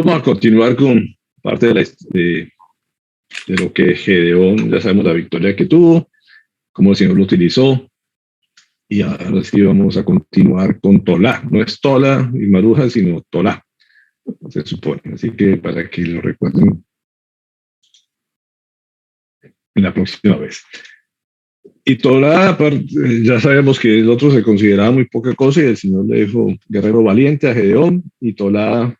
vamos a continuar con parte de lo que Gedeón, ya sabemos la victoria que tuvo, cómo el Señor lo utilizó, y ahora sí vamos a continuar con Tolá. No es Tola y Maruja, sino Tolá, se supone. Así que para que lo recuerden en la próxima vez. Y Tolá, ya sabemos que el otro se consideraba muy poca cosa y el Señor le dijo guerrero valiente a Gedeón, y Tolá,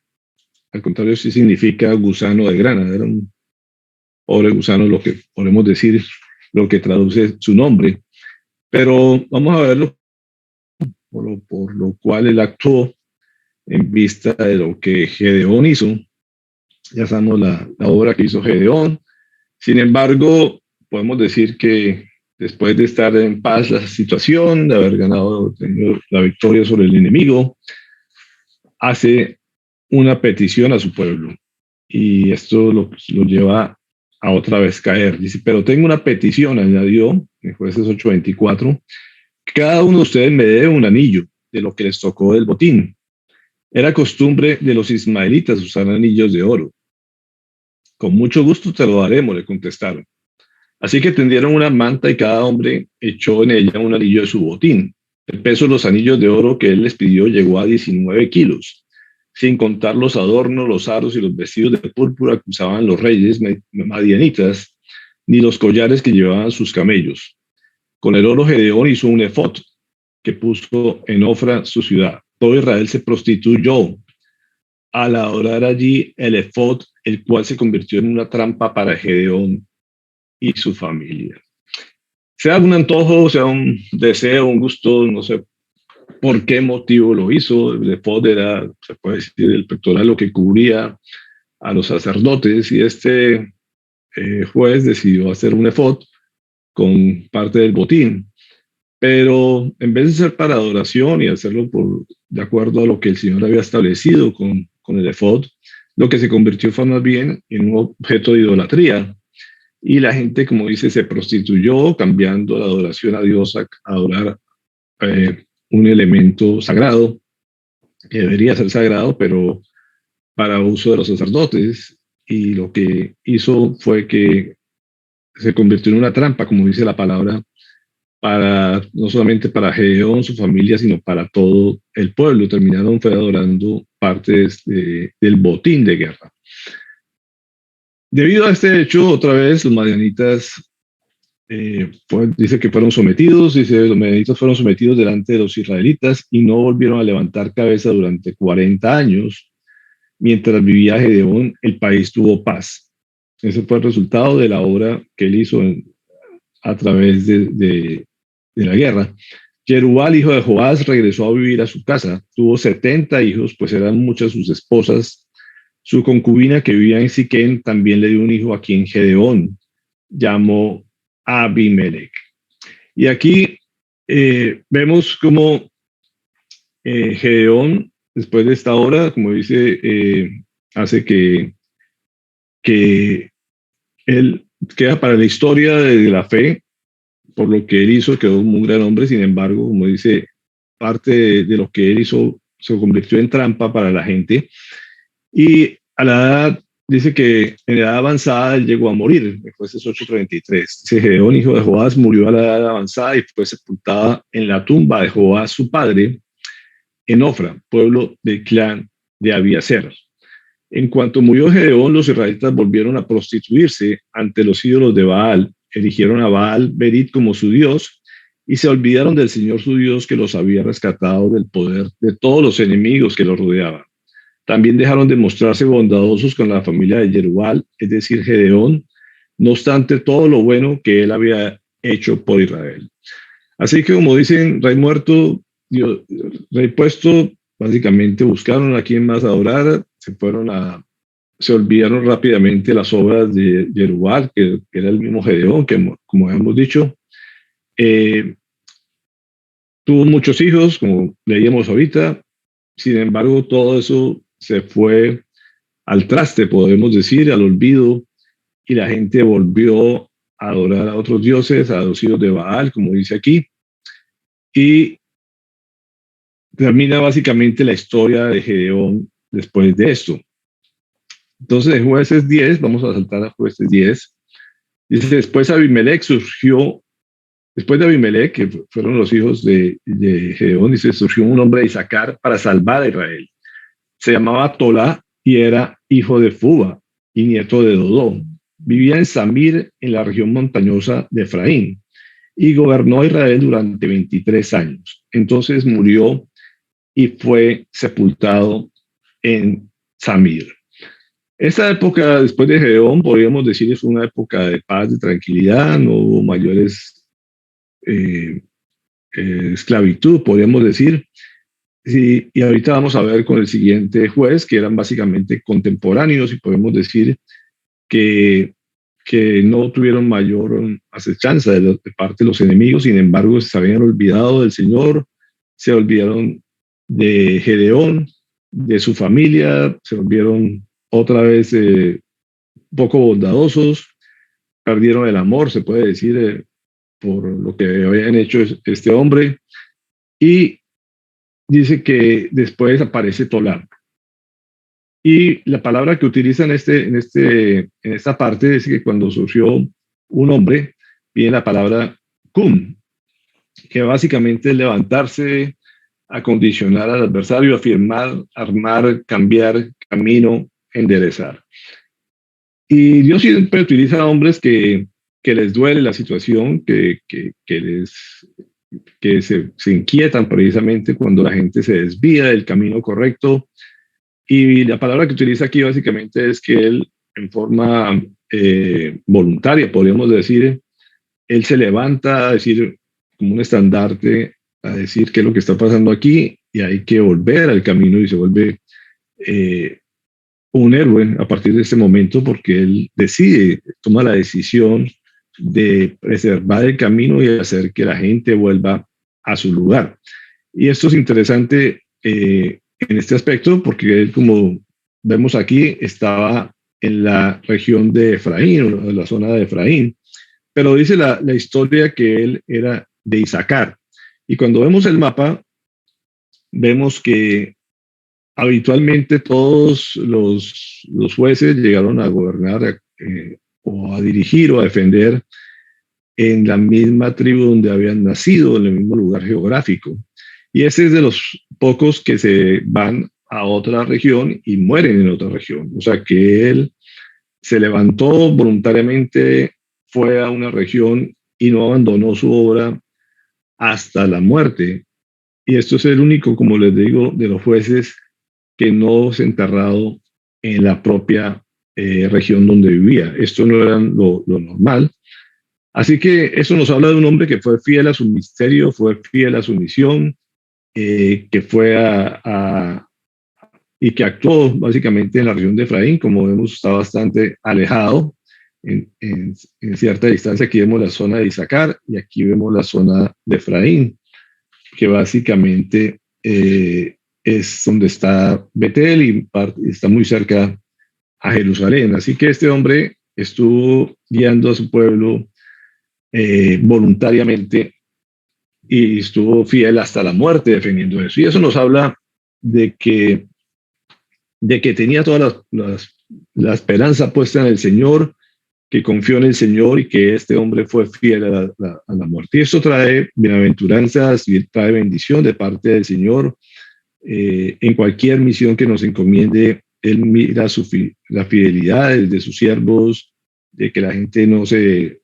al contrario, sí significa gusano de grana. Era un pobre gusano, lo que podemos decir, lo que traduce su nombre. Pero vamos a verlo por lo cual él actuó en vista de lo que Gedeón hizo. Ya sabemos la obra que hizo Gedeón. Sin embargo, podemos decir que después de estar en paz la situación, de haber ganado, tenido la victoria sobre el enemigo, hace una petición a su pueblo. Y esto lo lleva a otra vez caer. Dice, pero tengo una petición, añadió en Jueces 8:24, cada uno de ustedes me debe un anillo de lo que les tocó del botín. Era costumbre de los ismaelitas usar anillos de oro. Con mucho gusto te lo daremos, le contestaron. Así que tendieron una manta y cada hombre echó en ella un anillo de su botín. El peso de los anillos de oro que él les pidió llegó a 19 kilos, sin contar los adornos, los aros y los vestidos de púrpura que usaban los reyes madianitas, ni los collares que llevaban sus camellos. Con el oro Gedeón hizo un efod que puso en Ofra, su ciudad. Todo Israel se prostituyó al adorar allí el efod, el cual se convirtió en una trampa para Gedeón y su familia. Sea un antojo, sea un deseo, un gusto, no sé por qué motivo lo hizo. El efod era, se puede decir, el pectoral, lo que cubría a los sacerdotes, y este juez decidió hacer un efod con parte del botín. Pero en vez de ser para adoración y hacerlo de acuerdo a lo que el Señor había establecido con el efod, lo que se convirtió fue más bien en un objeto de idolatría. Y la gente, como dice, se prostituyó, cambiando la adoración a Dios a adorar un elemento sagrado, que debería ser sagrado, pero para uso de los sacerdotes. Y lo que hizo fue que se convirtió en una trampa, como dice la palabra, no solamente para Gedeón, su familia, sino para todo el pueblo. Terminaron fue adorando partes del botín de guerra. Debido a este hecho, otra vez los madianitas, dice que fueron sometidos, dice los madianitas fueron sometidos delante de los israelitas y no volvieron a levantar cabeza durante 40 años. Mientras vivía Gedeón, el país tuvo paz. Ese fue el resultado de la obra que él hizo a través de la guerra. Jerubal, hijo de Joás, regresó a vivir a su casa. Tuvo 70 hijos, pues eran muchas sus esposas. Su concubina, que vivía en Siquén, también le dio un hijo a quien Gedeón llamó Abimelech. Y aquí vemos cómo Gedeón, después de esta obra, como dice, hace que él queda para la historia de la fe. Por lo que él hizo, quedó un gran hombre. Sin embargo, como dice, parte de lo que él hizo se convirtió en trampa para la gente. Y a la edad, dice que en edad avanzada él llegó a morir. Jueces 8:33. Gedeón, hijo de Joás, murió a la edad avanzada y fue sepultada en la tumba de Joás, su padre, en Ofra, pueblo del clan de Abiaser. En cuanto murió Gedeón, los israelitas volvieron a prostituirse ante los ídolos de Baal. Eligieron a Baal Berit como su dios y se olvidaron del Señor su Dios, que los había rescatado del poder de todos los enemigos que los rodeaban. También dejaron de mostrarse bondadosos con la familia de Jerubal, es decir, Gedeón, no obstante todo lo bueno que él había hecho por Israel. Así que, como dicen, rey muerto, Dios, rey puesto, básicamente buscaron a quien más adorar, se olvidaron rápidamente las obras de Jerubal, que era el mismo Gedeón, que como hemos dicho, tuvo muchos hijos, como leíamos ahorita. Sin embargo, todo eso se fue al traste, podemos decir, al olvido, y la gente volvió a adorar a otros dioses, a los hijos de Baal, como dice aquí, y termina básicamente la historia de Gedeón después de esto. Entonces, en Jueces 10, vamos a saltar a Jueces 10, dice, después de Abimelech, que fueron los hijos de Gedeón, dice, surgió un hombre de Isaacar para salvar a Israel. Se llamaba Tolá y era hijo de Fuba y nieto de Dodó. Vivía en Samir, en la región montañosa de Efraín, y gobernó Israel durante 23 años. Entonces murió y fue sepultado en Samir. Esta época, después de Gedeón, podríamos decir, es una época de paz, de tranquilidad, no hubo mayores eh, esclavitud, podríamos decir. Sí, y ahorita vamos a ver con el siguiente juez, que eran básicamente contemporáneos, y podemos decir que, que no tuvieron mayor acechanza de parte de los enemigos, sin embargo, se habían olvidado del Señor, se olvidaron de Gedeón, de su familia, se volvieron otra vez poco bondadosos, perdieron el amor, se puede decir, por lo que habían hecho este hombre, y dice que después aparece Tolá. Y la palabra que utiliza en esta parte es que cuando surgió un hombre, viene la palabra cum, que básicamente es levantarse, acondicionar al adversario, afirmar, armar, cambiar, camino, enderezar. Y Dios siempre utiliza a hombres que les duele la situación, que se inquietan precisamente cuando la gente se desvía del camino correcto. Y la palabra que utiliza aquí básicamente es que él, en forma voluntaria, podríamos decir, él se levanta a decir como un estandarte, a decir qué es lo que está pasando aquí y hay que volver al camino y se vuelve eh, un héroe a partir de este momento porque él decide, toma la decisión de preservar el camino y hacer que la gente vuelva a su lugar. Y esto es interesante en este aspecto porque él, como vemos aquí, estaba en la región de Efraín, en la zona de Efraín, pero dice la historia que él era de Isaacar. Y cuando vemos el mapa, vemos que habitualmente todos los jueces llegaron a gobernar o a dirigir o a defender en la misma tribu donde habían nacido, en el mismo lugar geográfico. Y ese es de los pocos que se van a otra región y mueren en otra región. O sea que él se levantó voluntariamente, fue a una región y no abandonó su obra hasta la muerte. Y esto es el único, como les digo, de los jueces que no se enterrado en la propia región donde vivía. Esto no era lo normal. Así que eso nos habla de un hombre que fue fiel a su misterio, fue fiel a su misión, que fue y que actuó básicamente en la región de Efraín, como vemos, está bastante alejado en cierta distancia. Aquí vemos la zona de Isaacar y aquí vemos la zona de Efraín, que básicamente es donde está Betel y está muy cerca a Jerusalén. Así que este hombre estuvo guiando a su pueblo voluntariamente y estuvo fiel hasta la muerte defendiendo eso. Y eso nos habla de que tenía toda la esperanza puesta en el Señor, que confió en el Señor y que este hombre fue fiel a la muerte. Y esto trae bienaventuranzas y trae bendición de parte del Señor. En cualquier misión que nos encomiende, Él mira la fidelidad de sus siervos, de que la gente no se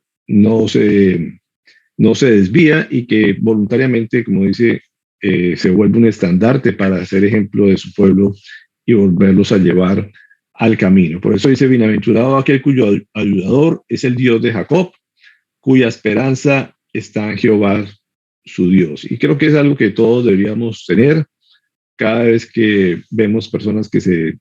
desvía y que voluntariamente, como dice, se vuelve un estandarte para ser ejemplo de su pueblo y volverlos a llevar al camino. Por eso dice, bienaventurado aquel cuyo ayudador es el Dios de Jacob, cuya esperanza está en Jehová su Dios. Y creo que es algo que todos deberíamos tener cada vez que vemos personas que se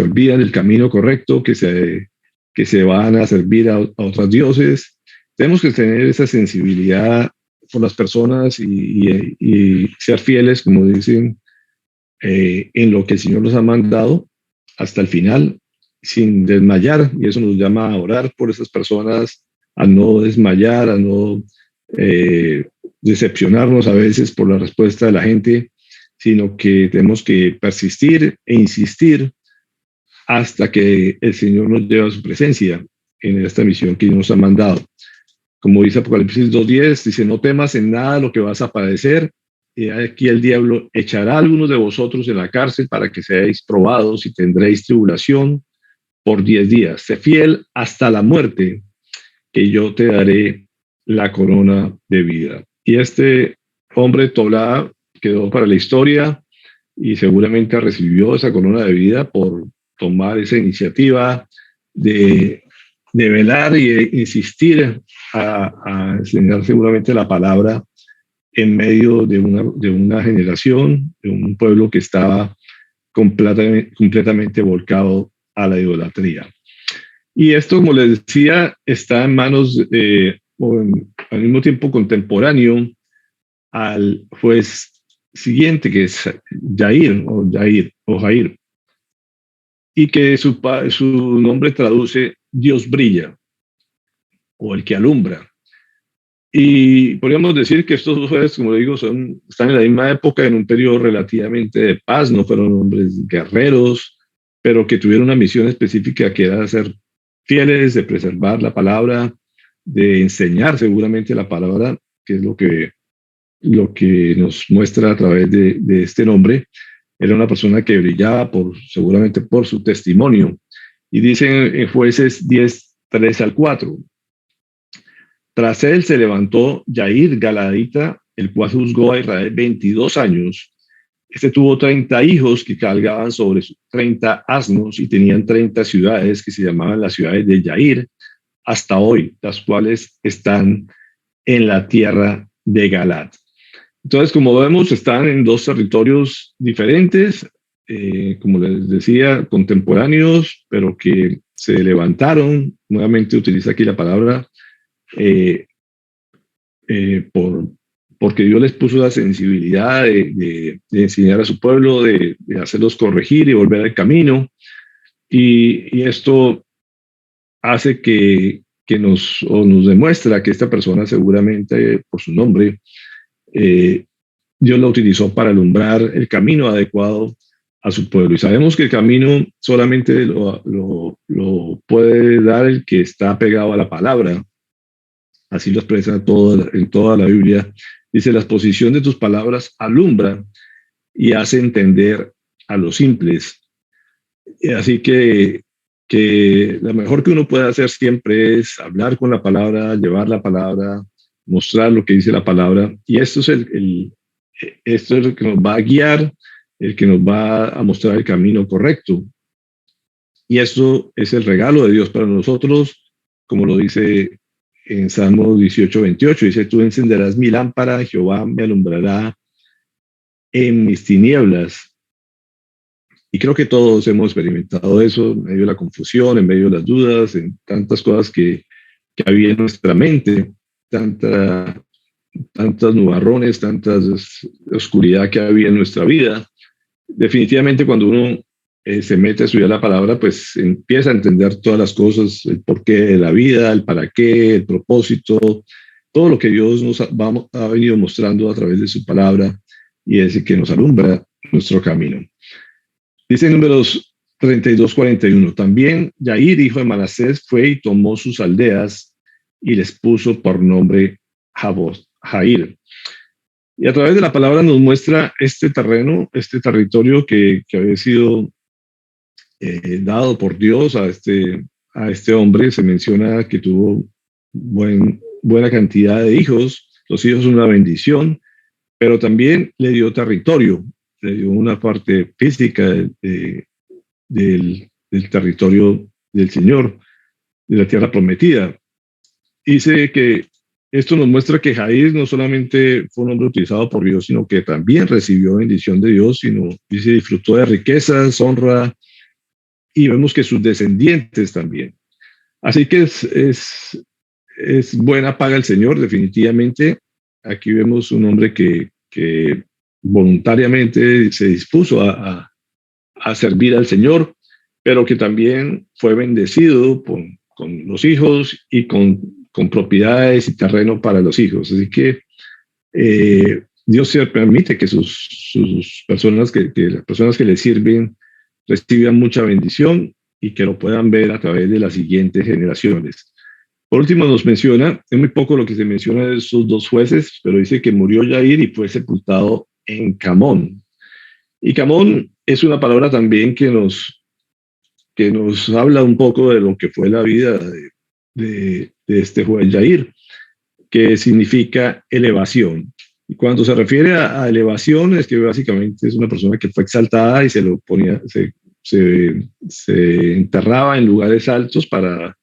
olvidan del camino correcto, que se van a servir a otros dioses. Tenemos que tener esa sensibilidad por las personas y ser fieles, como dicen, en lo que el Señor nos ha mandado hasta el final, sin desmayar, y eso nos llama a orar por esas personas, a no desmayar, a no decepcionarnos a veces por la respuesta de la gente, sino que tenemos que persistir e insistir hasta que el Señor nos lleva a su presencia en esta misión que nos ha mandado. Como dice Apocalipsis 2:10, dice, no temas en nada lo que vas a padecer. Aquí el diablo echará a algunos de vosotros en la cárcel para que seáis probados y tendréis tribulación por 10 días. Sé fiel hasta la muerte, que yo te daré la corona de vida. Y este hombre, Tolá, quedó para la historia y seguramente recibió esa corona de vida por tomar esa iniciativa de velar y de insistir a enseñar seguramente la palabra en medio de una generación, de un pueblo que estaba completamente volcado a la idolatría. Y esto, como les decía, está en manos, al mismo tiempo contemporáneo, al juez siguiente, que es Jair, y que su nombre traduce Dios brilla, o el que alumbra. Y podríamos decir que estos dos jueces, como digo, están en la misma época, en un periodo relativamente de paz, no fueron hombres guerreros, pero que tuvieron una misión específica que era ser fieles, de preservar la palabra, de enseñar seguramente la palabra, que es lo que nos muestra a través de este nombre. Era una persona que brillaba seguramente por su testimonio. Y dicen en Jueces 10, 3 al 4. Tras él se levantó Jair Galadita, el cual juzgó a Israel 22 años. Este tuvo 30 hijos que cargaban sobre 30 asnos y tenían 30 ciudades que se llamaban las ciudades de Jair hasta hoy, las cuales están en la tierra de Galaad. Entonces, como vemos, están en dos territorios diferentes, como les decía, contemporáneos, pero que se levantaron. Nuevamente utiliza aquí la palabra porque Dios les puso la sensibilidad de enseñar a su pueblo, de hacerlos corregir y volver al camino. Y esto hace que nos demuestra que esta persona seguramente, por su nombre, Dios lo utilizó para alumbrar el camino adecuado a su pueblo. Y sabemos que el camino solamente lo puede dar el que está pegado a la palabra. Así lo expresa en toda la Biblia. Dice, la exposición de tus palabras alumbra y hace entender a los simples. Así que lo mejor que uno puede hacer siempre es hablar con la palabra, llevar la palabra, mostrar lo que dice la palabra. Y esto es lo que nos va a guiar, el que nos va a mostrar el camino correcto. Y esto es el regalo de Dios para nosotros, como lo dice en Salmo 18:28, dice, tú encenderás mi lámpara, Jehová me alumbrará en mis tinieblas. Y creo que todos hemos experimentado eso en medio de la confusión, en medio de las dudas, en tantas cosas que había en nuestra mente, tantos nubarrones, tanta oscuridad que había en nuestra vida. Definitivamente cuando uno se mete a estudiar la palabra, pues empieza a entender todas las cosas, el porqué de la vida, el para qué, el propósito, todo lo que Dios nos ha venido mostrando a través de su palabra y es que nos alumbra nuestro camino. Dice en Números 32:41, también Jair, hijo de Manasés, fue y tomó sus aldeas y les puso por nombre Jair. Y a través de la palabra nos muestra este terreno, este territorio que había sido dado por Dios a este hombre. Se menciona que tuvo buena cantidad de hijos. Los hijos son una bendición, pero también le dio territorio, le dio una parte física del territorio del Señor, de la tierra prometida. Dice que esto nos muestra que Jair no solamente fue un hombre utilizado por Dios, sino que también recibió bendición de Dios, dice, disfrutó de riquezas, honra, y vemos que sus descendientes también. Así que es buena paga el Señor, definitivamente. Aquí vemos un hombre que voluntariamente se dispuso a servir al Señor, pero que también fue bendecido con los hijos y con propiedades y terreno para los hijos. Así que Dios se permite que sus personas, que las personas que le sirven reciban mucha bendición y que lo puedan ver a través de las siguientes generaciones. Por último, nos menciona, es muy poco lo que se menciona de esos dos jueces, pero dice que murió Yair y fue sepultado en Camón. Y Camón es una palabra también que nos habla un poco de lo que fue la vida de este juez Yair, que significa elevación. Y cuando se refiere a elevación, es que básicamente es una persona que fue exaltada y se lo ponía, se enterraba en lugares altos para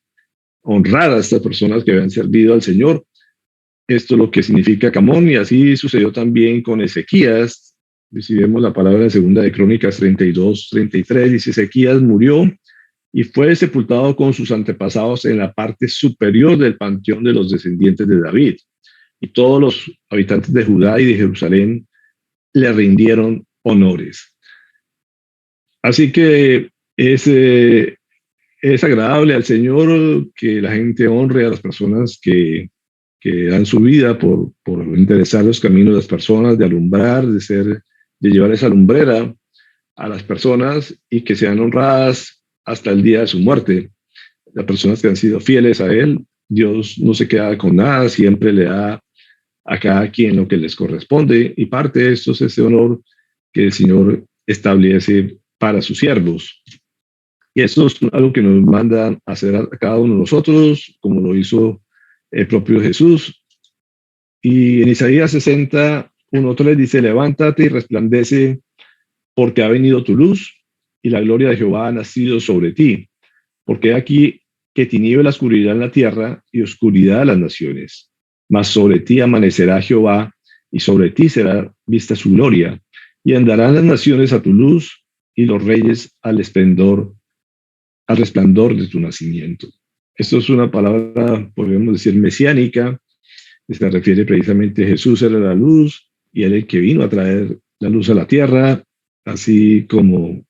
honrar a estas personas que habían servido al Señor. Esto es lo que significa Camón, y así sucedió también con Ezequías. Si vemos la palabra en segunda de Crónicas 32, 33, dice: Ezequías murió y fue sepultado con sus antepasados en la parte superior del panteón de los descendientes de David. Y todos los habitantes de Judá y de Jerusalén le rindieron honores. Así que es agradable al Señor que la gente honre a las personas que dan su vida por interesar los caminos de las personas, de alumbrar, de llevar esa lumbrera a las personas y que sean honradas hasta el día de su muerte. Las personas que han sido fieles a Él, Dios no se queda con nada, siempre le da a cada quien lo que les corresponde, y parte de esto es ese honor que el Señor establece para sus siervos. Y esto es algo que nos manda a hacer a cada uno de nosotros, como lo hizo el propio Jesús. Y en Isaías 60:1-3 dice: levántate y resplandece, porque ha venido tu luz y la gloria de Jehová ha nacido sobre ti. Porque aquí que tinieblas cubrirán la tierra y oscuridad a las naciones. Mas sobre ti amanecerá Jehová, y sobre ti será vista su gloria. Y andarán las naciones a tu luz, y los reyes al resplandor de tu nacimiento. Esto es una palabra, podemos decir, mesiánica, que se refiere precisamente a Jesús era la luz, y él el que vino a traer la luz a la tierra, así como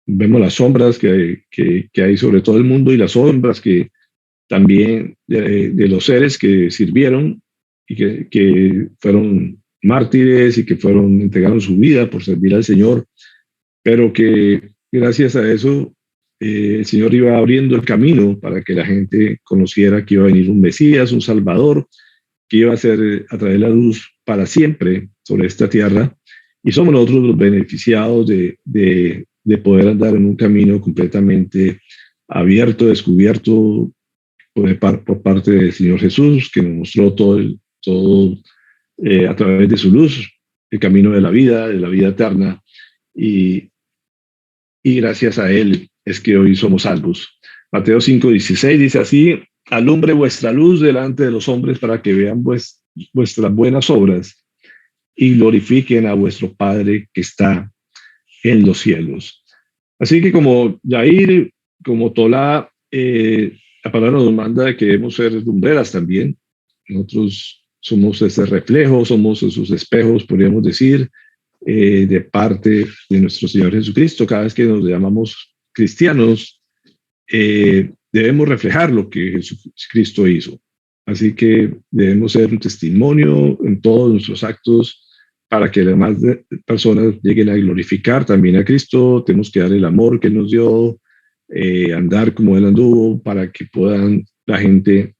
vemos las sombras que hay sobre todo el mundo, y las sombras que también de los seres que sirvieron y que fueron mártires y que entregaron su vida por servir al Señor, pero que gracias a eso el Señor iba abriendo el camino para que la gente conociera que iba a venir un Mesías, un Salvador, que iba a traer la luz para siempre sobre esta tierra, y somos nosotros los beneficiados de poder andar en un camino completamente abierto, descubierto por parte del Señor Jesús, que nos mostró todo a través de su luz, el camino de la vida eterna, y gracias a Él es que hoy somos salvos. Mateo 5:16 dice así: alumbre vuestra luz delante de los hombres para que vean vuestras buenas obras y glorifiquen a vuestro Padre que está en los cielos. Así que como Yair, como Tolá, la palabra nos manda de que debemos ser lumbreras también. Nosotros somos ese reflejo, somos esos espejos, podríamos decir, de parte de nuestro Señor Jesucristo. Cada vez que nos llamamos cristianos, debemos reflejar lo que Jesucristo hizo. Así que debemos ser un testimonio en todos nuestros actos para que las demás personas lleguen a glorificar también a Cristo. Tenemos que dar el amor que Él nos dio, andar como Él anduvo, para que puedan la gente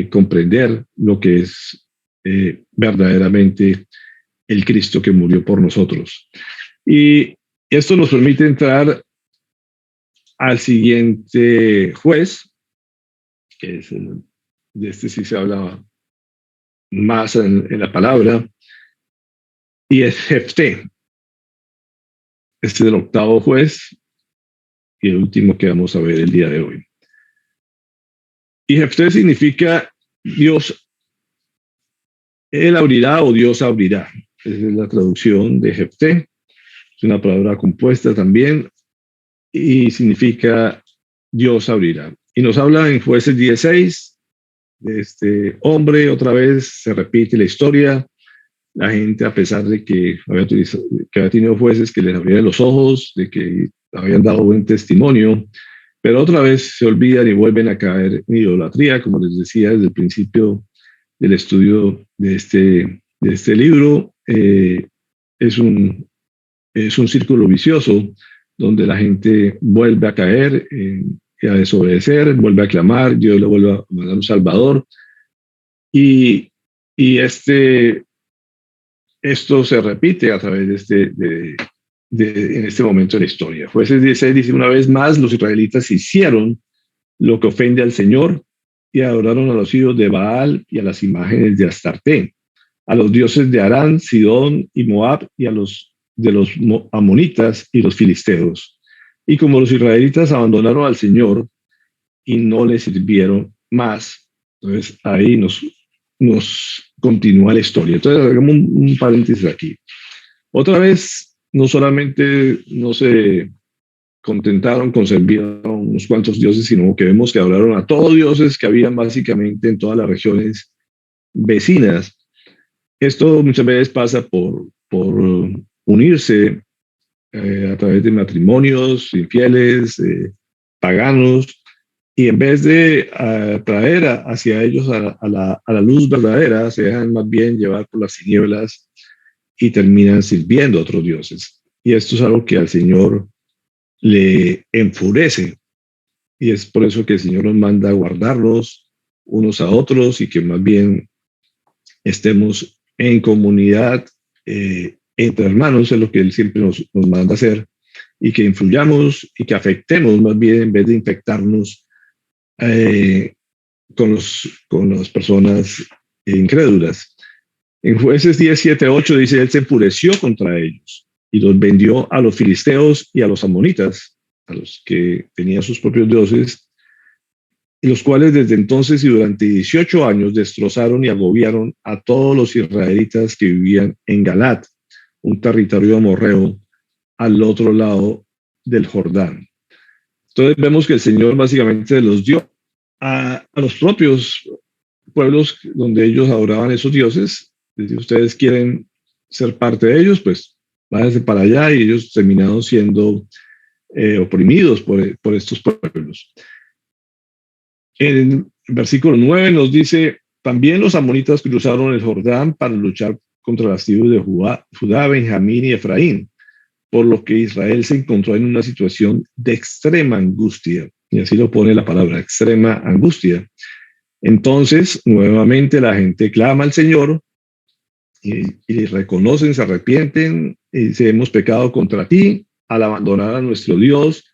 comprender lo que es verdaderamente el Cristo que murió por nosotros. Y esto nos permite entrar al siguiente juez, que es de este sí se habla más en la palabra, y es Jefté. Este es el octavo juez y el último que vamos a ver el día de hoy. Y Jefté significa Dios, Él abrirá o Dios abrirá. Esa es la traducción de Jefté. Es una palabra compuesta también y significa Dios abrirá. Y nos habla en Jueces 16 de este hombre. Otra vez se repite la historia. La gente, a pesar de que había tenido jueces que les abrieran los ojos, de que habían dado buen testimonio, pero otra vez se olvidan y vuelven a caer en idolatría, como les decía desde el principio del estudio de este libro. Es un círculo vicioso, donde la gente vuelve a caer, a desobedecer, vuelve a clamar, Dios le vuelve a mandar un Salvador. Y, y esto se repite a través en este momento de la historia. Jueces 16 dice: una vez más los israelitas hicieron lo que ofende al Señor y adoraron a los hijos de Baal y a las imágenes de Astarte, a los dioses de Arán, Sidón y Moab, y a los de los amonitas y los filisteos. Y como los israelitas abandonaron al Señor y no le sirvieron más, entonces ahí nos continúa la historia. Entonces hagamos un paréntesis aquí. Otra vez, no solamente no se contentaron con servir a unos cuantos dioses, sino que vemos que adoraron a todos dioses que habían básicamente en todas las regiones vecinas. Esto muchas veces pasa por unirse a través de matrimonios infieles, paganos, y en vez de traer hacia ellos a la luz verdadera, se dejan más bien llevar por las tinieblas y terminan sirviendo a otros dioses. Y esto es algo que al Señor le enfurece, y es por eso que el Señor nos manda a guardarnos unos a otros y que más bien estemos en comunidad entre hermanos, es lo que Él siempre nos manda a hacer, y que influyamos y que afectemos más bien en vez de infectarnos con las personas incrédulas. En Jueces 17:8 dice: Él se enfureció contra ellos y los vendió a los filisteos y a los amonitas, a los que tenían sus propios dioses, y los cuales desde entonces y durante 18 años destrozaron y agobiaron a todos los israelitas que vivían en Galat, un territorio amorreo al otro lado del Jordán. Entonces vemos que el Señor básicamente los dio a los propios pueblos donde ellos adoraban esos dioses. Si ustedes quieren ser parte de ellos, pues váyanse para allá, y ellos terminaron siendo oprimidos por estos pueblos. En el versículo 9 nos dice: también los amonitas cruzaron el Jordán para luchar contra las tribus de Judá, Benjamín y Efraín, por lo que Israel se encontró en una situación de extrema angustia. Y así lo pone la palabra, extrema angustia. Entonces, nuevamente la gente clama al Señor y reconocen, se arrepienten y dicen: hemos pecado contra ti al abandonar a nuestro Dios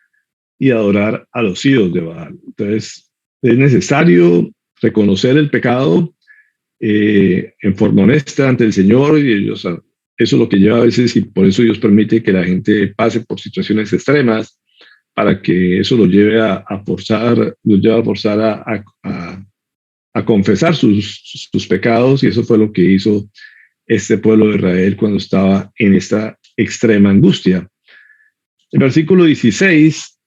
y adorar a los hijos de Baal. Entonces, es necesario reconocer el pecado en forma honesta ante el Señor, y ellos, eso es lo que lleva a veces, y por eso Dios permite que la gente pase por situaciones extremas, para que eso los lleve a forzar a confesar sus pecados, y eso fue lo que hizo este pueblo de Israel cuando estaba en esta extrema angustia. El versículo 16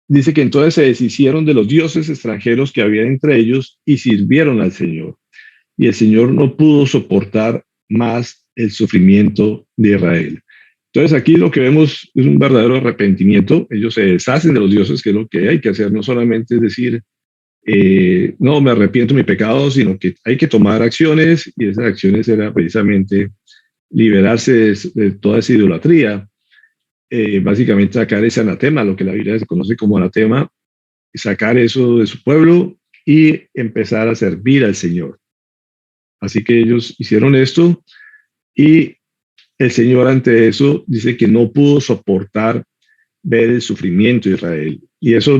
dice que entonces se deshicieron de los dioses extranjeros que había entre ellos y sirvieron al Señor. Y el Señor no pudo soportar más el sufrimiento de Israel. Entonces aquí lo que vemos es un verdadero arrepentimiento. Ellos se deshacen de los dioses, que es lo que hay que hacer. No solamente es decir, no, me arrepiento de mi pecado, sino que hay que tomar acciones, y esas acciones era precisamente liberarse de toda esa idolatría. Básicamente sacar ese anatema, lo que la Biblia se conoce como anatema, sacar eso de su pueblo y empezar a servir al Señor. Así que ellos hicieron esto, y el Señor ante eso dice que no pudo soportar ver el sufrimiento de Israel. Y eso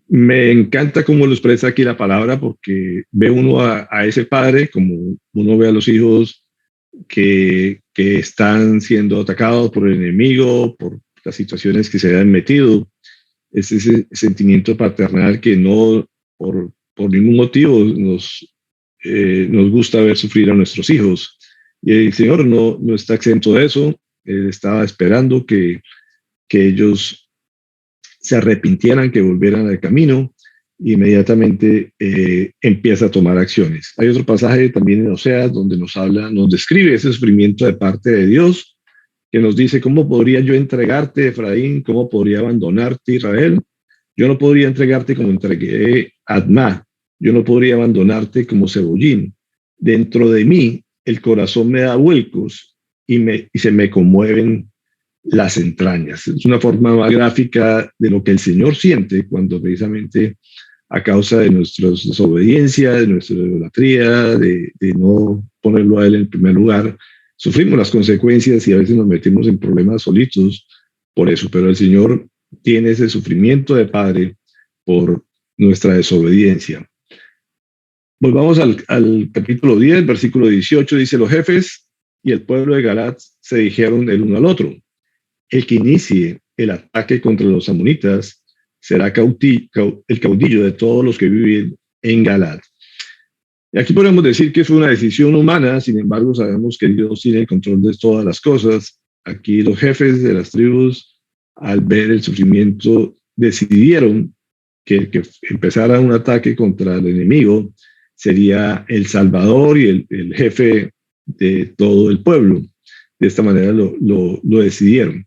me encanta cómo lo expresa aquí la palabra, porque ve uno a ese padre como uno ve a los hijos que están siendo atacados por el enemigo, por las situaciones que se han metido. Es ese sentimiento paternal que no, por ningún motivo, nos gusta ver sufrir a nuestros hijos. Y el Señor no está exento de eso. Él estaba esperando que ellos se arrepintieran, que volvieran al camino, y inmediatamente empieza a tomar acciones. Hay otro pasaje también en Oseas donde nos describe ese sufrimiento de parte de Dios, que nos dice: ¿cómo podría yo entregarte, Efraín? ¿Cómo podría abandonarte, Israel? Yo no podría entregarte como entregué a Admá. Yo no podría abandonarte como Cebollín. Dentro de mí el corazón me da vuelcos y se me conmueven las entrañas. Es una forma más gráfica de lo que el Señor siente cuando precisamente a causa de nuestra desobediencia, de nuestra idolatría, de no ponerlo a Él en primer lugar, sufrimos las consecuencias y a veces nos metemos en problemas solitos por eso, pero el Señor tiene ese sufrimiento de Padre por nuestra desobediencia. Volvamos al capítulo 10, versículo 18, dice: los jefes y el pueblo de Galat se dijeron el uno al otro: el que inicie el ataque contra los amonitas será el caudillo de todos los que viven en Galat. Y aquí podemos decir que fue una decisión humana, sin embargo sabemos que Dios tiene el control de todas las cosas. Aquí los jefes de las tribus, al ver el sufrimiento, decidieron que empezara un ataque contra el enemigo sería el salvador y el jefe de todo el pueblo. De esta manera lo decidieron.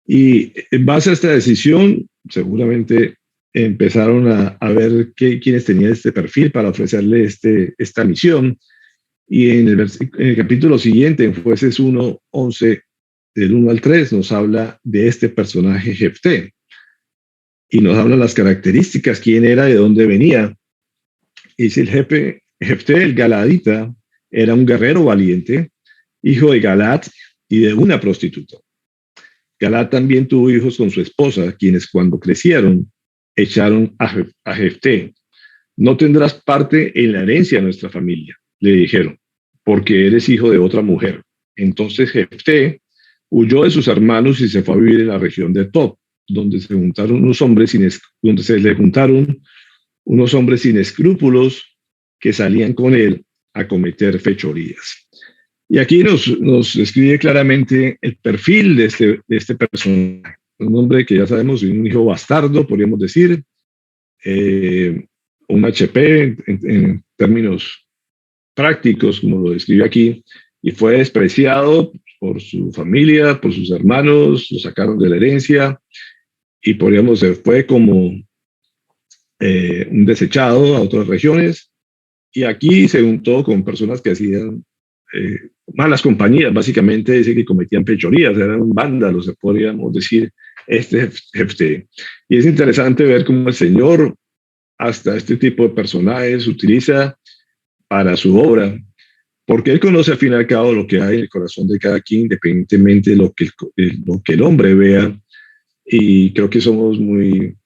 Y en base a esta decisión, seguramente empezaron a ver quiénes tenían este perfil para ofrecerle esta misión. Y en el capítulo siguiente, en Jueces 1, 11, del 1 al 3, nos habla de este personaje Jefté. Y nos habla las características, quién era, de dónde venía. Y dice: el jefe Jefté, el galadita, era un guerrero valiente, hijo de Galat y de una prostituta. Galat también tuvo hijos con su esposa, quienes cuando crecieron echaron a Jefté. No tendrás parte en la herencia de nuestra familia, le dijeron, porque eres hijo de otra mujer. Entonces Jefté huyó de sus hermanos y se fue a vivir en la región de Tob, donde se le juntaron unos hombres sin escrúpulos que salían con él a cometer fechorías. Y aquí nos describe claramente el perfil de este personaje. Un hombre que ya sabemos, un hijo bastardo, podríamos decir, un HP en términos prácticos, como lo describe aquí, y fue despreciado por su familia, por sus hermanos, lo sacaron de la herencia, y podríamos se fue como un desechado a otras regiones, y aquí se juntó con personas que hacían malas compañías, básicamente dice que cometían fechorías, eran vándalos, podríamos decir, Jefté. Y es interesante ver cómo el Señor hasta este tipo de personajes utiliza para su obra, porque Él conoce al fin y al cabo lo que hay en el corazón de cada quien, independientemente de lo que el hombre vea, y creo que somos muy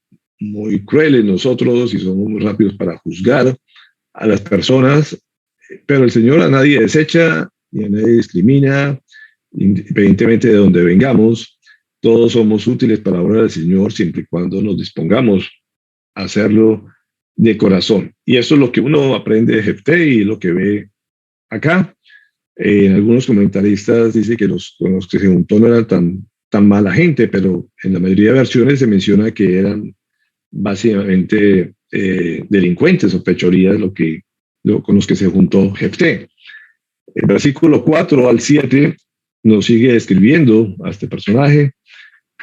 crueles nosotros y somos muy rápidos para juzgar a las personas, pero el Señor a nadie desecha y a nadie discrimina, independientemente de donde vengamos. Todos somos útiles para la obra del Señor siempre y cuando nos dispongamos a hacerlo de corazón. Y eso es lo que uno aprende de Jefté y lo que ve acá. En algunos comentaristas dice que con los que se juntó no eran tan mala gente, pero en la mayoría de versiones se menciona que eran básicamente delincuentes o fechorías con los que se juntó Jefté. El versículo 4 al 7 nos sigue describiendo a este personaje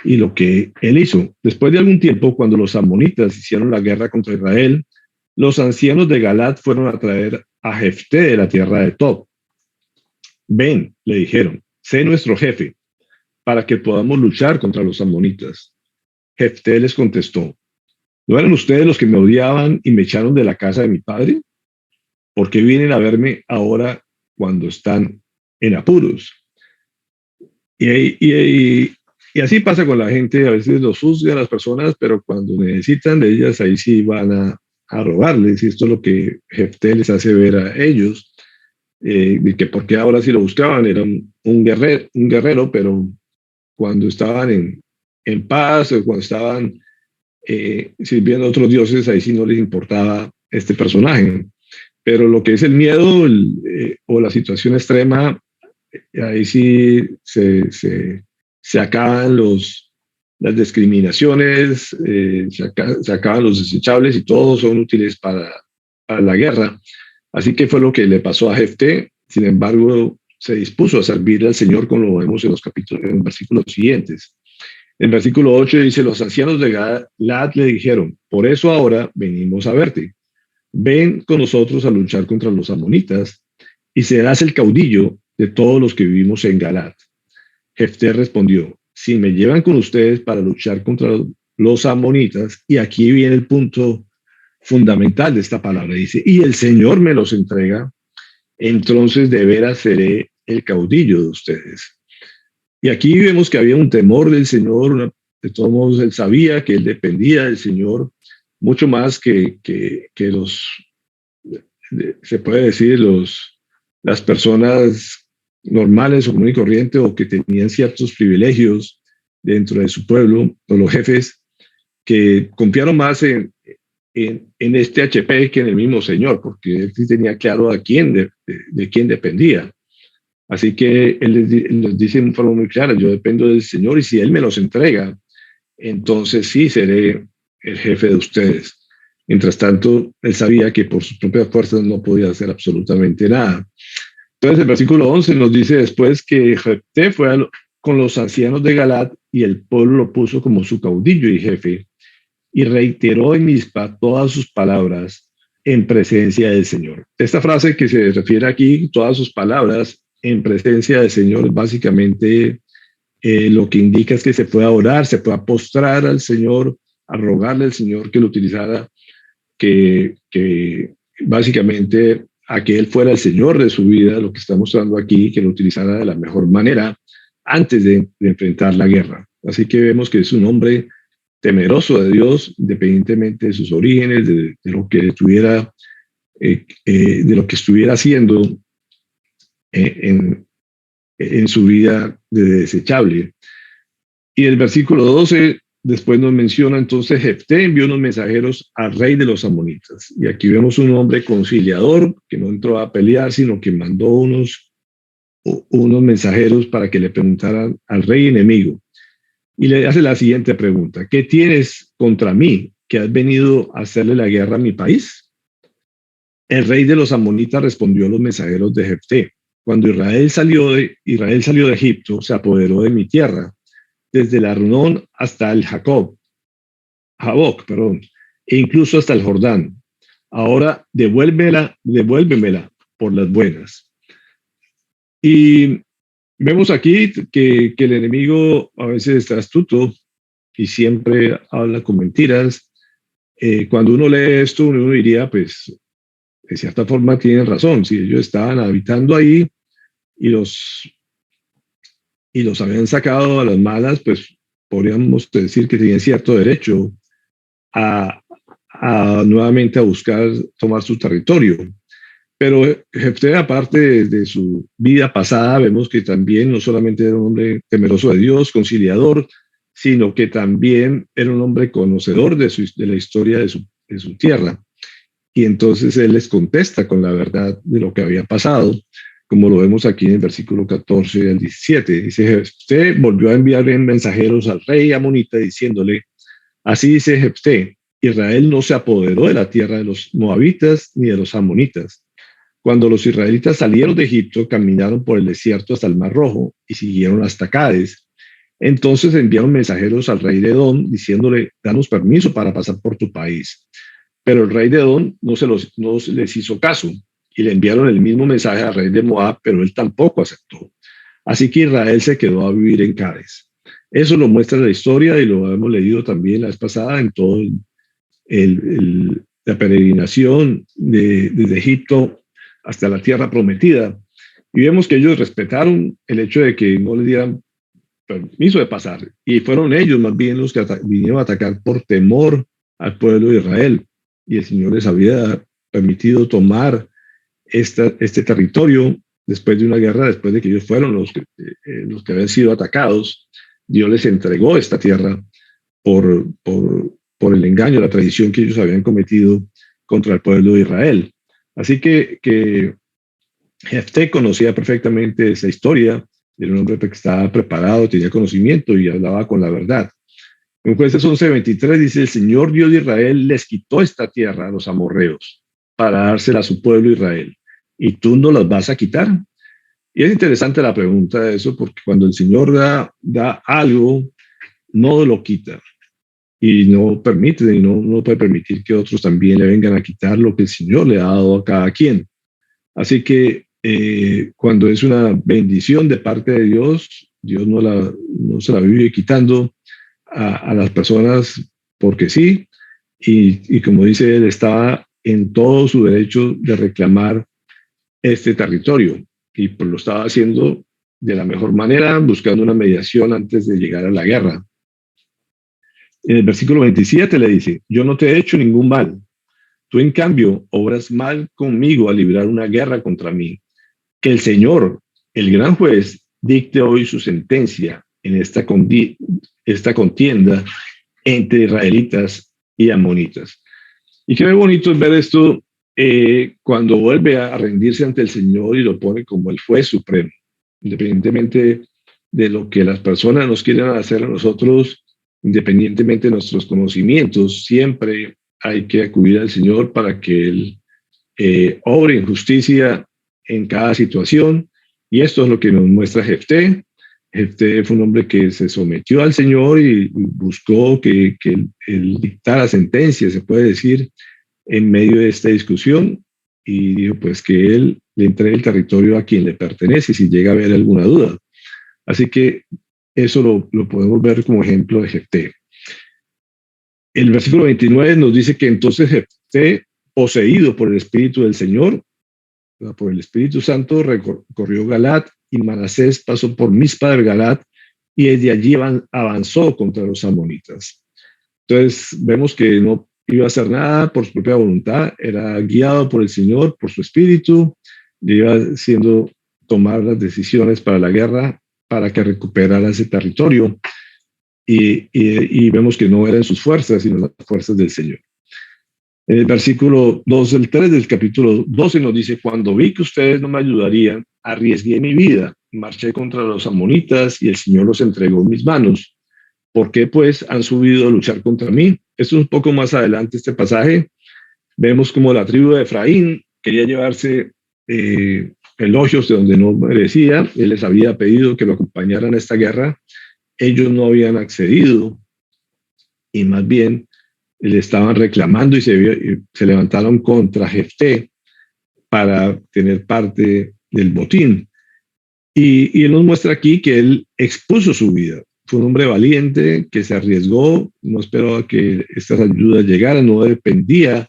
y lo que él hizo. Después de algún tiempo, cuando los amonitas hicieron la guerra contra Israel, los ancianos de Galat fueron a traer a Jefté de la tierra de Tob. Ven, le dijeron, sé nuestro jefe, para que podamos luchar contra los amonitas. Jefté les contestó: ¿no eran ustedes los que me odiaban y me echaron de la casa de mi padre? ¿Por qué vienen a verme ahora cuando están en apuros? Y así pasa con la gente, a veces los juzgan a las personas, pero cuando necesitan de ellas, ahí sí van a robarles, y esto es lo que Jefté les hace ver a ellos, de que porque ahora sí lo buscaban, era un guerrero, pero cuando estaban en paz, o cuando estaban sirviendo a otros dioses, ahí sí no les importaba este personaje. Pero lo que es el miedo o la situación extrema, ahí sí se acaban las discriminaciones, se acaban los desechables y todos son útiles para la guerra. Así que fue lo que le pasó a Jefté. Sin embargo, se dispuso a servir al Señor, como lo vemos en los versículos siguientes. En el versículo 8 dice: los ancianos de Galat le dijeron, por eso ahora venimos a verte. Ven con nosotros a luchar contra los amonitas y serás el caudillo de todos los que vivimos en Galat. Jefté respondió: si me llevan con ustedes para luchar contra los amonitas, y aquí viene el punto fundamental de esta palabra, dice, y el Señor me los entrega, entonces de veras seré el caudillo de ustedes. Y aquí vemos que había un temor del Señor, de todos modos él sabía que él dependía del Señor mucho más que los, se puede decir, las personas normales o común y corriente o que tenían ciertos privilegios dentro de su pueblo, o los jefes que confiaron más en este HP que en el mismo Señor, porque él sí tenía claro de quién dependía. Así que él les dice en forma muy clara, yo dependo del Señor y si Él me los entrega, entonces sí seré el jefe de ustedes. Mientras tanto, él sabía que por sus propias fuerzas no podía hacer absolutamente nada. Entonces el versículo 11 nos dice después que Jefté fue con los ancianos de Galat y el pueblo lo puso como su caudillo y jefe y reiteró en Mizpa todas sus palabras en presencia del Señor. Esta frase que se refiere aquí, todas sus palabras en presencia del Señor, básicamente lo que indica es que se pueda orar, se pueda postrar al Señor, a rogarle al Señor que lo utilizara, que básicamente a que Él fuera el Señor de su vida, lo que está mostrando aquí, que lo utilizara de la mejor manera antes de enfrentar la guerra. Así que vemos que es un hombre temeroso de Dios, independientemente de sus orígenes, de lo que estuviera, de lo que estuviera haciendo en su vida de desechable. Y el versículo 12 después nos menciona entonces Jefté envió unos mensajeros al rey de los amonitas. Y aquí vemos un hombre conciliador que no entró a pelear, sino que mandó unos mensajeros para que le preguntaran al rey enemigo. Y le hace la siguiente pregunta: ¿qué tienes contra mí, que has venido a hacerle la guerra a mi país? El rey de los amonitas respondió a los mensajeros de Jefté: cuando Israel salió de Egipto, se apoderó de mi tierra, desde el Arnón hasta el Jaboc, e incluso hasta el Jordán. Ahora devuélvemela por las buenas. Y vemos aquí que el enemigo a veces está astuto y siempre habla con mentiras. Cuando uno lee esto, uno diría, pues, de cierta forma tienen razón. Si ellos estaban habitando ahí y los habían sacado a las malas, pues podríamos decir que tenían cierto derecho a nuevamente a buscar tomar su territorio. Pero Jefté, aparte de su vida pasada, vemos que también no solamente era un hombre temeroso de Dios, conciliador, sino que también era un hombre conocedor de la historia de su tierra. Y entonces él les contesta con la verdad de lo que había pasado, como lo vemos aquí en el versículo 14 al 17. Dice: Jefté volvió a enviar mensajeros al rey amonita diciéndole, así dice Jefté, Israel no se apoderó de la tierra de los moabitas ni de los amonitas. Cuando los israelitas salieron de Egipto, caminaron por el desierto hasta el Mar Rojo y siguieron hasta Cádiz. Entonces enviaron mensajeros al rey de Edom diciéndole, danos permiso para pasar por tu país. Pero el rey de Edom no les hizo caso y le enviaron el mismo mensaje al rey de Moab, pero él tampoco aceptó. Así que Israel se quedó a vivir en Cádiz. Eso lo muestra la historia y lo hemos leído también la vez pasada en todo la peregrinación desde Egipto hasta la tierra prometida. Y vemos que ellos respetaron el hecho de que no les dieran permiso de pasar. Y fueron ellos más bien los que vinieron a atacar por temor al pueblo de Israel. Y el Señor les había permitido tomar este territorio después de una guerra, después de que ellos fueron los que habían sido atacados. Dios les entregó esta tierra por el engaño, la traición que ellos habían cometido contra el pueblo de Israel. Así que Jefté conocía perfectamente esa historia, era un hombre que estaba preparado, tenía conocimiento y hablaba con la verdad. En Jueces 11:23 dice, el Señor Dios de Israel les quitó esta tierra a los amorreos para dársela a su pueblo Israel. ¿Y tú no las vas a quitar? Y es interesante la pregunta de eso, porque cuando el Señor da algo, no lo quita. Y no permite, y no puede permitir que otros también le vengan a quitar lo que el Señor le ha dado a cada quien. Así que cuando es una bendición de parte de Dios, Dios no se la vive quitando a las personas porque sí, y como dice él, estaba en todo su derecho de reclamar este territorio, y pues lo estaba haciendo de la mejor manera, buscando una mediación antes de llegar a la guerra. En el versículo 27 le dice, yo no te he hecho ningún mal, tú en cambio obras mal conmigo al librar una guerra contra mí. Que el Señor, el gran juez, dicte hoy su sentencia en esta contienda entre israelitas y amonitas. Y qué bonito es ver esto cuando vuelve a rendirse ante el Señor y lo pone como el juez supremo, independientemente de lo que las personas nos quieran hacer a nosotros, independientemente de nuestros conocimientos, siempre hay que acudir al Señor para que Él obre en justicia en cada situación. Y esto es lo que nos muestra Jefté. Jefté fue un hombre que se sometió al Señor y buscó que él dictara sentencia, se puede decir, en medio de esta discusión, y dijo pues que él le entregue el territorio a quien le pertenece si llega a haber alguna duda. Así que eso lo podemos ver como ejemplo de Jefté. El versículo 29 nos dice que entonces Jefté, poseído por el Espíritu del Señor, por el Espíritu Santo, recorrió Galat, y Manasés pasó por Mizpa de Galat, y desde allí avanzó contra los amonitas. Entonces vemos que no iba a hacer nada por su propia voluntad, era guiado por el Señor, por su Espíritu, y iba siendo tomar las decisiones para la guerra, para que recuperara ese territorio, y vemos que no eran sus fuerzas, sino las fuerzas del Señor. En el versículo 2 del 3 del capítulo 12 nos dice, cuando vi que ustedes no me ayudarían, arriesgué mi vida, marché contra los amonitas y el Señor los entregó en mis manos. ¿Por qué pues han subido a luchar contra mí? Esto es un poco más adelante este pasaje. Vemos como la tribu de Efraín quería llevarse elogios de donde no merecía. Él les había pedido que lo acompañaran a esta guerra. Ellos no habían accedido y más bien le estaban reclamando y se levantaron contra Jefté para tener parte del botín. Y él nos muestra aquí que él expuso su vida. Fue un hombre valiente que se arriesgó, no esperaba que estas ayudas llegaran, no dependía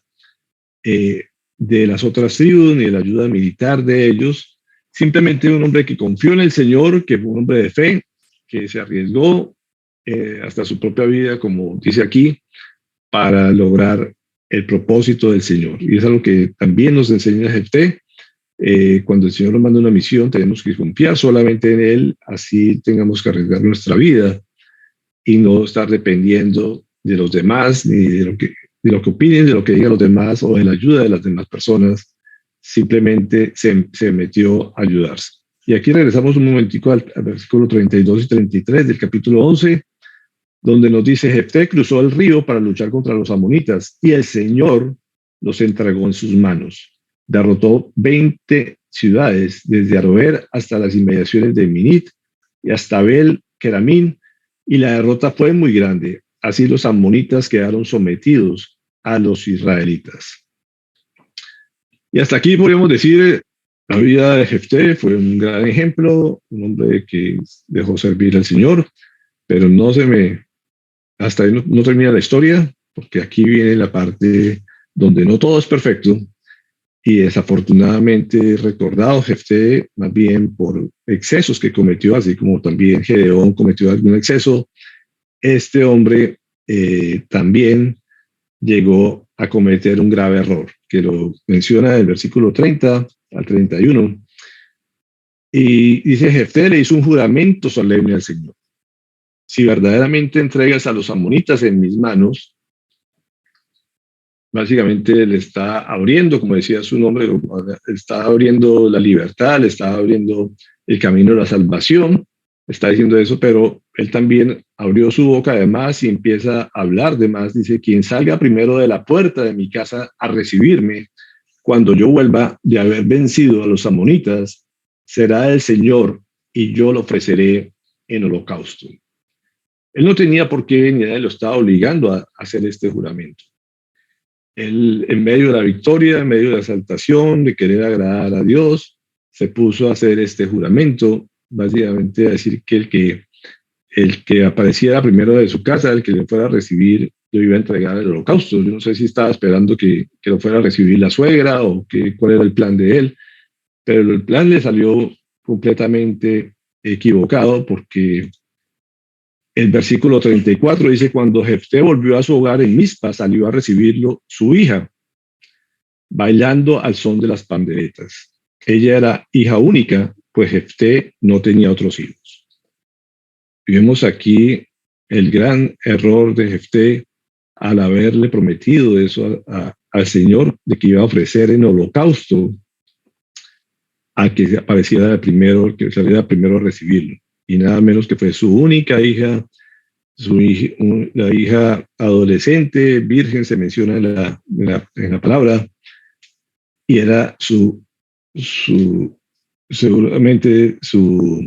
de las otras tribus ni de la ayuda militar de ellos. Simplemente un hombre que confió en el Señor, que fue un hombre de fe, que se arriesgó hasta su propia vida, como dice aquí, para lograr el propósito del Señor. Y es algo que también nos enseña Jefté. Cuando el Señor nos manda una misión, tenemos que confiar solamente en Él, así tengamos que arriesgar nuestra vida y no estar dependiendo de los demás, ni de lo que opinen, de lo que digan los demás o de la ayuda de las demás personas. Simplemente se metió a ayudarse. Y aquí regresamos un momentico al versículo 32 y 33 del capítulo 11, donde nos dice, Jefté cruzó el río para luchar contra los amonitas y el Señor los entregó en sus manos. Derrotó 20 ciudades, desde Aroer hasta las inmediaciones de Minit y hasta Abel Keramín, y la derrota fue muy grande. Así los amonitas quedaron sometidos a los israelitas. Y hasta aquí podríamos decir, la vida de Jefté fue un gran ejemplo, un hombre que dejó servir al Señor, pero hasta ahí no termina la historia, porque aquí viene la parte donde no todo es perfecto, y desafortunadamente recordado Jefté más bien por excesos que cometió, así como también Gedeón cometió algún exceso. Este hombre también llegó a cometer un grave error, que lo menciona del versículo 30 al 31. Y dice, Jefté le hizo un juramento solemne al Señor. Si verdaderamente entregas a los amonitas en mis manos, básicamente le está abriendo, como decía su nombre, está abriendo la libertad, le está abriendo el camino a la salvación, está diciendo eso, pero él también abrió su boca además y empieza a hablar de más. Dice, quien salga primero de la puerta de mi casa a recibirme, cuando yo vuelva de haber vencido a los amonitas, será el Señor y yo lo ofreceré en holocausto. Él no tenía por qué, ni nadie lo estaba obligando a hacer este juramento. Él, en medio de la victoria, en medio de la exaltación, de querer agradar a Dios, se puso a hacer este juramento básicamente a decir que el que apareciera primero de su casa, el que le fuera a recibir, lo iba a entregar al holocausto. Yo no sé si estaba esperando que lo fuera a recibir la suegra o cuál era el plan de él, pero el plan le salió completamente equivocado porque el versículo 34 dice, cuando Jefté volvió a su hogar en Mizpa, salió a recibirlo su hija, bailando al son de las panderetas. Ella era hija única, pues Jefté no tenía otros hijos. Y vemos aquí el gran error de Jefté al haberle prometido eso al Señor, de que iba a ofrecer en holocausto a que apareciera primero, que saliera primero a recibirlo. Y nada menos que fue su única hija, la hija adolescente, virgen, se menciona en la palabra, y era seguramente su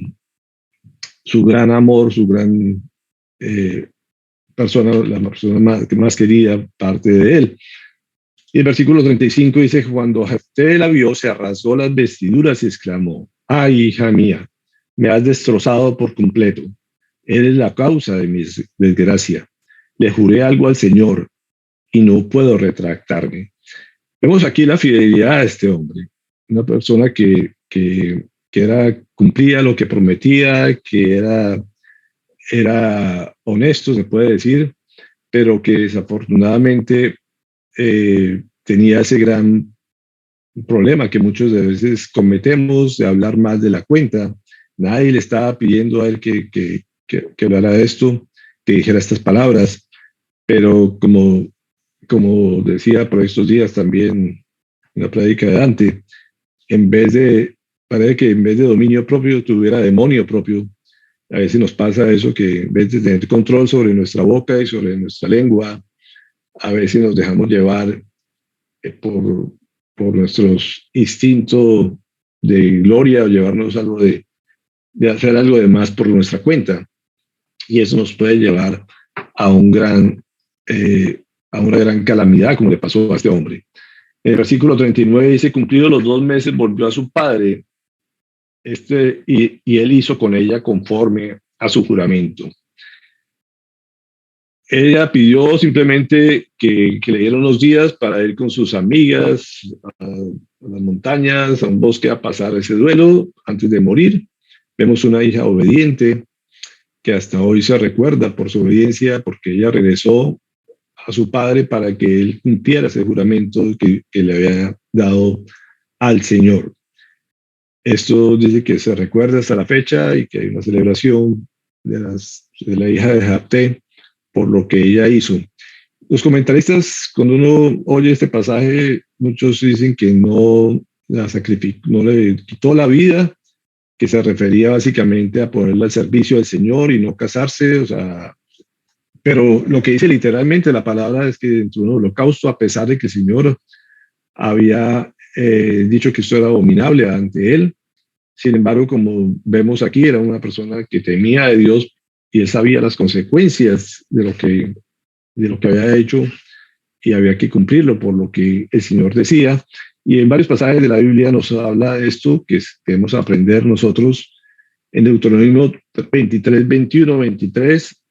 gran amor, su gran persona, la persona más querida parte de él. Y el versículo 35 dice, cuando Jefté la vio, se rasgó las vestiduras y exclamó, ay, hija mía, me has destrozado por completo. Eres la causa de mi desgracia. Le juré algo al Señor y no puedo retractarme. Vemos aquí la fidelidad de este hombre, una persona que cumplía lo que prometía, que era honesto, se puede decir, pero que desafortunadamente tenía ese gran problema que muchos de veces cometemos de hablar más de la cuenta. Nadie le estaba pidiendo a él que hablara de esto, que dijera estas palabras, pero como decía por estos días también en la prédica de Dante, parece que en vez de dominio propio tuviera demonio propio. A veces nos pasa eso, que en vez de tener control sobre nuestra boca y sobre nuestra lengua, a veces nos dejamos llevar por nuestros instintos de gloria o llevarnos algo de hacer algo de más por nuestra cuenta. Y eso nos puede llevar a a una gran calamidad, como le pasó a este hombre. En el versículo 39 dice, cumplidos los 2 meses, volvió a su padre, y él hizo con ella conforme a su juramento. Ella pidió simplemente que le dieran unos días para ir con sus amigas a las montañas, a un bosque, a pasar ese duelo antes de morir. Vemos una hija obediente que hasta hoy se recuerda por su obediencia, porque ella regresó a su padre para que él cumpliera ese juramento que le había dado al Señor. Esto dice que se recuerda hasta la fecha y que hay una celebración de la hija de Jefté por lo que ella hizo. Los comentaristas, cuando uno oye este pasaje, muchos dicen que no la sacrificó, no le quitó la vida, que se refería básicamente a ponerla al servicio del Señor y no casarse, o sea, pero lo que dice literalmente la palabra es que dentro de un holocausto, a pesar de que el Señor había dicho que esto era abominable ante él, sin embargo, como vemos aquí, era una persona que temía de Dios y él sabía las consecuencias de lo que había hecho y había que cumplirlo por lo que el Señor decía. Y en varios pasajes de la Biblia nos habla de esto que debemos aprender nosotros. En Deuteronomio 23, 21, 23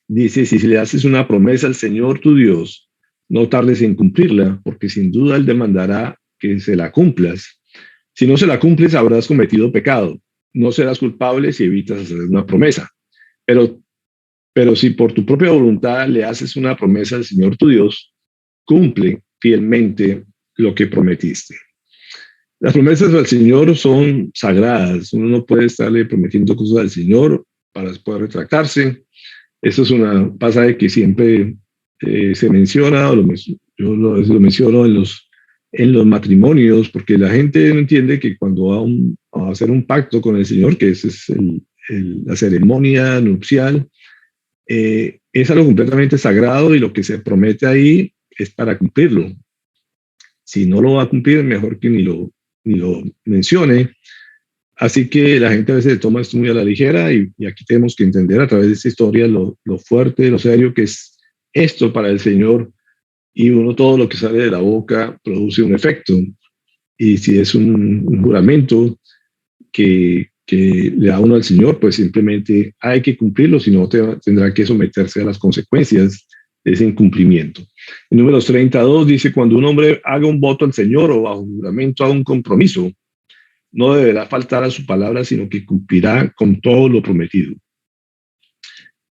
dice, si le haces una promesa al Señor tu Dios, no tardes en cumplirla, porque sin duda Él demandará que se la cumplas. Si no se la cumples, habrás cometido pecado. No serás culpable si evitas hacer una promesa. Pero si por tu propia voluntad le haces una promesa al Señor tu Dios, cumple fielmente lo que prometiste. Las promesas al Señor son sagradas. Uno no puede estarle prometiendo cosas al Señor para después retractarse. Eso es un pasaje que siempre se menciona, yo lo menciono en los matrimonios, porque la gente no entiende que cuando va a hacer un pacto con el Señor, que esa es la ceremonia nupcial, es algo completamente sagrado y lo que se promete ahí es para cumplirlo. Si no lo va a cumplir, mejor que ni lo mencione. Así que la gente a veces toma esto muy a la ligera y aquí tenemos que entender a través de esta historia lo fuerte, lo serio que es esto para el Señor. Y todo lo que sale de la boca produce un efecto. Y si es un juramento que que le da uno al Señor, pues simplemente hay que cumplirlo, si no tendrá que someterse a las consecuencias de ese incumplimiento. En Números 32 dice, cuando un hombre haga un voto al Señor o bajo juramento haga un compromiso, no deberá faltar a su palabra, sino que cumplirá con todo lo prometido.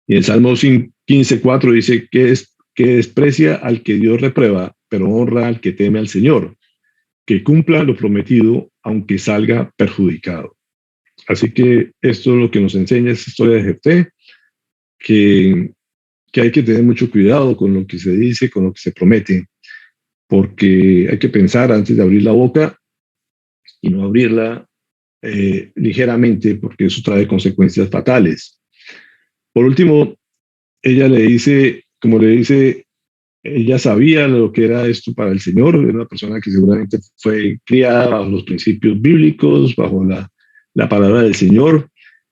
Y el Salmo 15:4 dice que desprecia al que Dios reprueba, pero honra al que teme al Señor, que cumpla lo prometido, aunque salga perjudicado. Así que esto es lo que nos enseña esta historia de Jefté, que hay que tener mucho cuidado con lo que se dice, con lo que se promete, porque hay que pensar antes de abrir la boca y no abrirla ligeramente, porque eso trae consecuencias fatales. Por último, ella le dice, como le dice, ella sabía lo que era esto para el Señor, era una persona que seguramente fue criada bajo los principios bíblicos, bajo la palabra del Señor,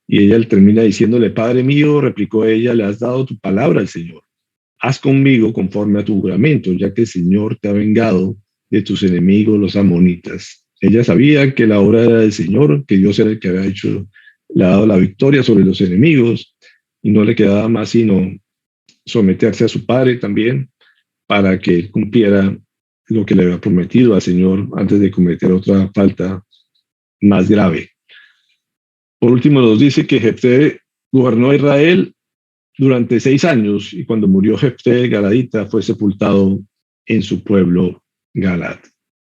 y ella termina diciéndole, Padre mío, replicó ella, le has dado tu palabra al Señor. Haz conmigo conforme a tu juramento, ya que el Señor te ha vengado de tus enemigos, los amonitas. Ella sabía que la obra era del Señor, que Dios era el que había hecho, le ha dado la victoria sobre los enemigos, y no le quedaba más sino someterse a su padre también, para que él cumpliera lo que le había prometido al Señor antes de cometer otra falta más grave. Por último, nos dice que Jefté gobernó a Israel durante 6 años y cuando murió Jefté Galadita fue sepultado en su pueblo Galad.